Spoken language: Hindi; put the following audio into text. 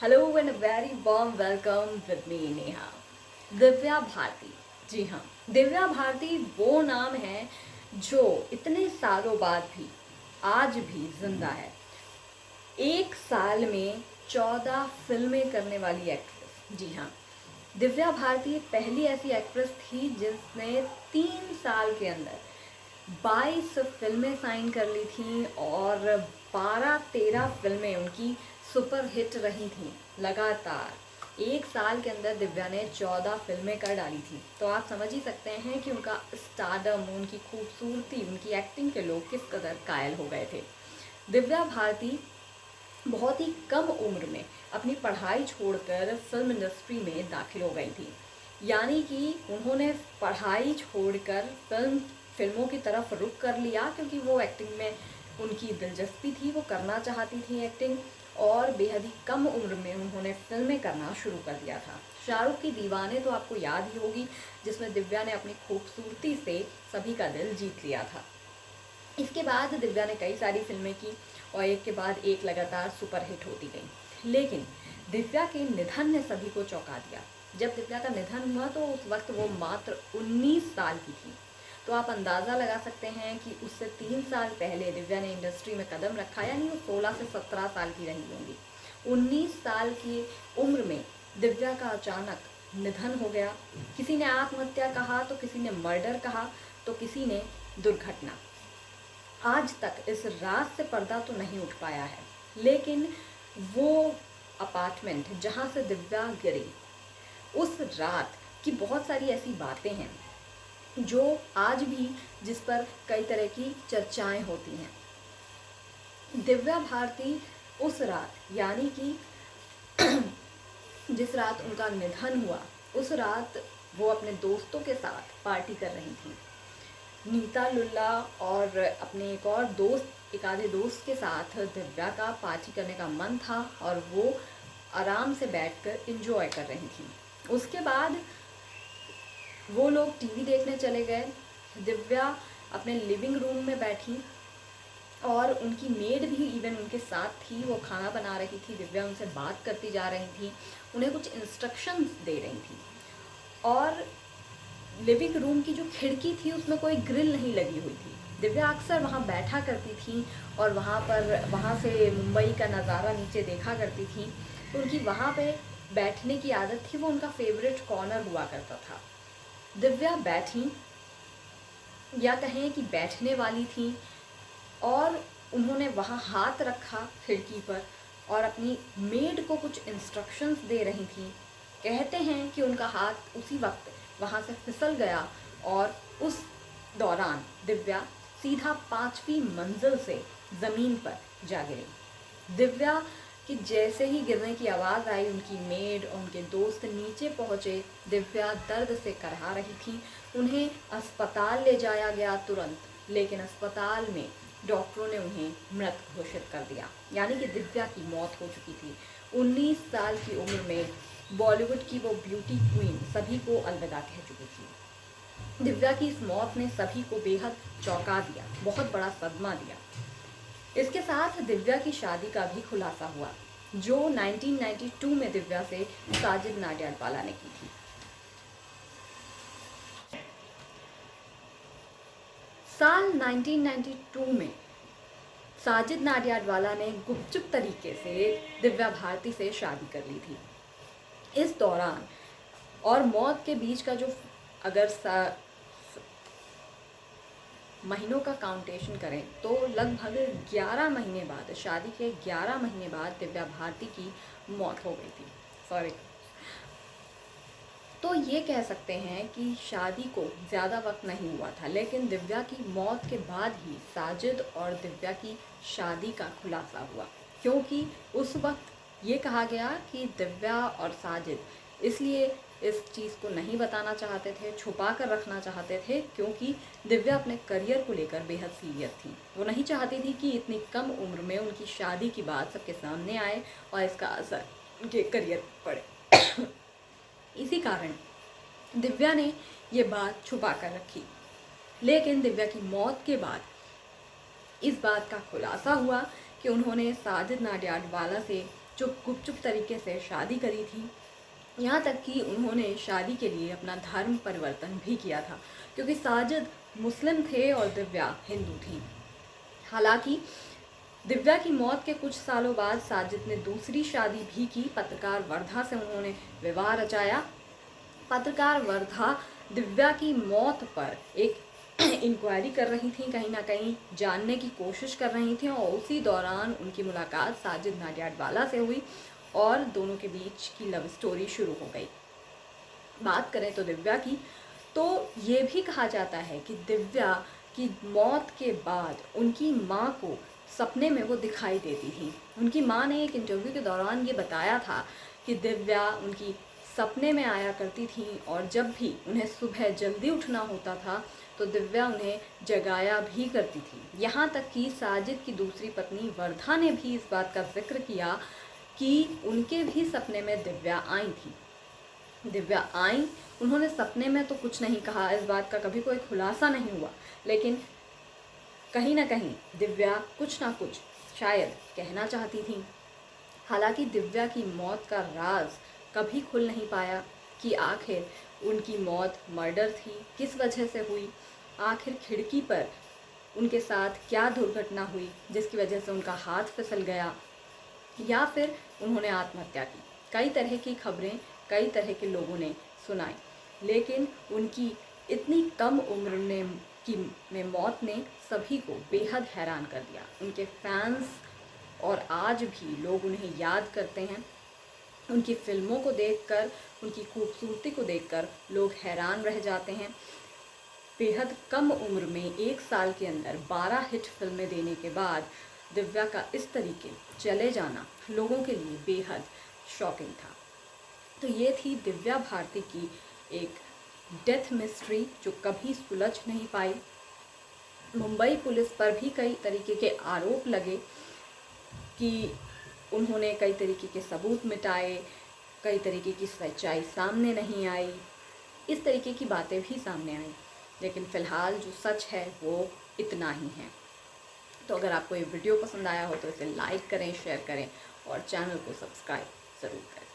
Hello and a very warm welcome with me Neha. Divya Bharti. जी हाँ, दिव्या भारती वो नाम है जो इतने सालों बाद भी आज भी जिंदा है। एक साल में 14 फिल्में करने वाली एक्ट्रेस। जी हाँ, दिव्या भारती पहली ऐसी एक्ट्रेस थी जिसने 3 साल के अंदर 22 फिल्में साइन कर ली थी और 12-13 फिल्में उनकी सुपर हिट रही थीं लगातार। एक साल के अंदर दिव्या ने 14 फिल्में कर डाली थी, तो आप समझ ही सकते हैं कि उनका स्टारडम, उनकी खूबसूरती, उनकी एक्टिंग के लोग किस कदर कायल हो गए थे। दिव्या भारती बहुत ही कम उम्र में अपनी पढ़ाई छोड़कर फिल्म इंडस्ट्री में दाखिल हो गई थी। यानी कि उन्होंने पढ़ाई छोड़कर फिल्मों की तरफ रुख कर लिया, क्योंकि वो एक्टिंग में उनकी दिलचस्पी थी, वो करना चाहती थी एक्टिंग, और बेहद ही कम उम्र में उन्होंने फिल्में करना शुरू कर दिया था। शाहरुख की दीवाने तो आपको याद ही होगी, जिसमें दिव्या ने अपनी खूबसूरती से सभी का दिल जीत लिया था। इसके बाद दिव्या ने कई सारी फिल्में की और एक के बाद एक लगातार सुपरहिट होती गई। लेकिन दिव्या के निधन ने सभी को चौंका दिया। जब दिव्या का निधन हुआ तो उस वक्त वो मात्र 19 साल की थी। तो आप अंदाज़ा लगा सकते हैं कि उससे 3 साल पहले दिव्या ने इंडस्ट्री में कदम रखा, यानी वो 16 से 17 साल की रही होंगी। 19 साल की उम्र में दिव्या का अचानक निधन हो गया। किसी ने आत्महत्या कहा, तो किसी ने मर्डर कहा, तो किसी ने दुर्घटना। आज तक इस रात से पर्दा तो नहीं उठ पाया है, लेकिन वो अपार्टमेंट जहाँ से दिव्या गिरी, उस रात की बहुत सारी ऐसी बातें हैं जो आज भी, जिस पर कई तरह की चर्चाएं होती हैं। दिव्या भारती उस रात, यानी कि जिस रात उनका निधन हुआ, उस रात वो अपने दोस्तों के साथ पार्टी कर रही थी। नीता लुल्ला और अपने एक आधे दोस्त के साथ दिव्या का पार्टी करने का मन था और वो आराम से बैठकर एंजॉय कर रही थी। उसके बाद वो लोग टीवी देखने चले गए। दिव्या अपने लिविंग रूम में बैठी और उनकी मेड भी इवन उनके साथ थी। वो खाना बना रही थी, दिव्या उनसे बात करती जा रही थी, उन्हें कुछ इंस्ट्रक्शंस दे रही थी। और लिविंग रूम की जो खिड़की थी उसमें कोई ग्रिल नहीं लगी हुई थी। दिव्या अक्सर वहाँ बैठा करती थी और वहाँ से मुंबई का नज़ारा नीचे देखा करती थी। तो उनकी वहाँ पे बैठने की आदत थी, वो उनका फेवरेट कॉर्नर हुआ करता था। दिव्या बैठी, या कहें कि बैठने वाली थी, और उन्होंने वहाँ हाथ रखा खिड़की पर और अपनी मेड को कुछ इंस्ट्रक्शंस दे रही थी। कहते हैं कि उनका हाथ उसी वक्त वहाँ से फिसल गया और उस दौरान दिव्या सीधा 5वीं मंजिल से ज़मीन पर जा गिरी। दिव्या कि जैसे ही गिरने की आवाज़ आई, उनकी मेड और उनके दोस्त नीचे पहुँचे। दिव्या दर्द से करहा रही थी। उन्हें अस्पताल ले जाया गया तुरंत, लेकिन अस्पताल में डॉक्टरों ने उन्हें मृत घोषित कर दिया, यानी कि दिव्या की मौत हो चुकी थी। 19 साल की उम्र में बॉलीवुड की वो ब्यूटी क्वीन सभी को अलविदा कह चुकी थी। दिव्या की इस मौत ने सभी को बेहद चौंका दिया, बहुत बड़ा सदमा दिया। इसके साथ दिव्या की शादी का भी खुलासा हुआ, जो 1992 में दिव्या से साजिद नाडियाडवाला ने की थी। साल 1992 में साजिद नाडियाडवाला ने गुपचुप तरीके से दिव्या भारती से शादी कर ली थी। इस दौरान और मौत के बीच का जो अगर महीनों का काउंटेशन करें तो लगभग 11 महीने बाद, शादी के 11 महीने बाद दिव्या भारती की मौत हो गई थी। सॉरी। तो ये कह सकते हैं कि शादी को ज़्यादा वक्त नहीं हुआ था, लेकिन दिव्या की मौत के बाद ही साजिद और दिव्या की शादी का खुलासा हुआ, क्योंकि उस वक्त ये कहा गया कि दिव्या और साजिद इसलिए इस चीज़ को नहीं बताना चाहते थे, छुपा कर रखना चाहते थे, क्योंकि दिव्या अपने करियर को लेकर बेहद सीरियस थी। वो नहीं चाहती थी कि इतनी कम उम्र में उनकी शादी की बात सबके सामने आए और इसका असर उनके करियर पर पड़े। इसी कारण दिव्या ने ये बात छुपा कर रखी। लेकिन दिव्या की मौत के बाद इस बात का खुलासा हुआ कि उन्होंने साजिद नाडियाडवाला से जो गुपचुप तरीके से शादी करी थी। यहाँ तक कि उन्होंने शादी के लिए अपना धर्म परिवर्तन भी किया था, क्योंकि साजिद मुस्लिम थे और दिव्या हिंदू थी। हालांकि दिव्या की मौत के कुछ सालों बाद साजिद ने दूसरी शादी भी की। पत्रकार वर्धा से उन्होंने विवाह रचाया। पत्रकार वर्धा दिव्या की मौत पर एक इंक्वायरी कर रही थी, कहीं ना कहीं जानने की कोशिश कर रही थी, और उसी दौरान उनकी मुलाकात साजिद नाडियाडवाला से हुई और दोनों के बीच की लव स्टोरी शुरू हो गई। बात करें तो दिव्या की, तो ये भी कहा जाता है कि दिव्या की मौत के बाद उनकी माँ को सपने में वो दिखाई देती थी। उनकी माँ ने एक इंटरव्यू के दौरान ये बताया था कि दिव्या उनकी सपने में आया करती थी, और जब भी उन्हें सुबह जल्दी उठना होता था तो दिव्या उन्हें जगाया भी करती थी। यहाँ तक कि साजिद की दूसरी पत्नी वर्धा ने भी इस बात का जिक्र किया कि उनके भी सपने में दिव्या आई थी। दिव्या आई, उन्होंने सपने में तो कुछ नहीं कहा, इस बात का कभी कोई खुलासा नहीं हुआ, लेकिन कहीं ना कहीं दिव्या कुछ ना कुछ शायद कहना चाहती थी। हालांकि दिव्या की मौत का राज कभी खुल नहीं पाया कि आखिर उनकी मौत मर्डर थी, किस वजह से हुई, आखिर खिड़की पर उनके साथ क्या दुर्घटना हुई जिसकी वजह से उनका हाथ फिसल गया, या फिर उन्होंने आत्महत्या की। कई तरह की खबरें कई तरह के लोगों ने सुनाई, लेकिन उनकी इतनी कम उम्र में मौत ने सभी को बेहद हैरान कर दिया। उनके फैंस और आज भी लोग उन्हें याद करते हैं। उनकी फिल्मों को देखकर, उनकी खूबसूरती को देखकर लोग हैरान रह जाते हैं। बेहद कम उम्र में 1 साल के अंदर 12 हिट फिल्में देने के बाद दिव्या का इस तरीके चले जाना लोगों के लिए बेहद शॉकिंग था। तो ये थी दिव्या भारती की एक डेथ मिस्ट्री जो कभी सुलझ नहीं पाई। मुंबई पुलिस पर भी कई तरीके के आरोप लगे कि उन्होंने कई तरीके के सबूत मिटाए, कई तरीके की सच्चाई सामने नहीं आई, इस तरीके की बातें भी सामने आई, लेकिन फ़िलहाल जो सच है वो इतना ही है। तो अगर आपको ये वीडियो पसंद आया हो तो इसे लाइक करें, शेयर करें और चैनल को सब्सक्राइब ज़रूर करें।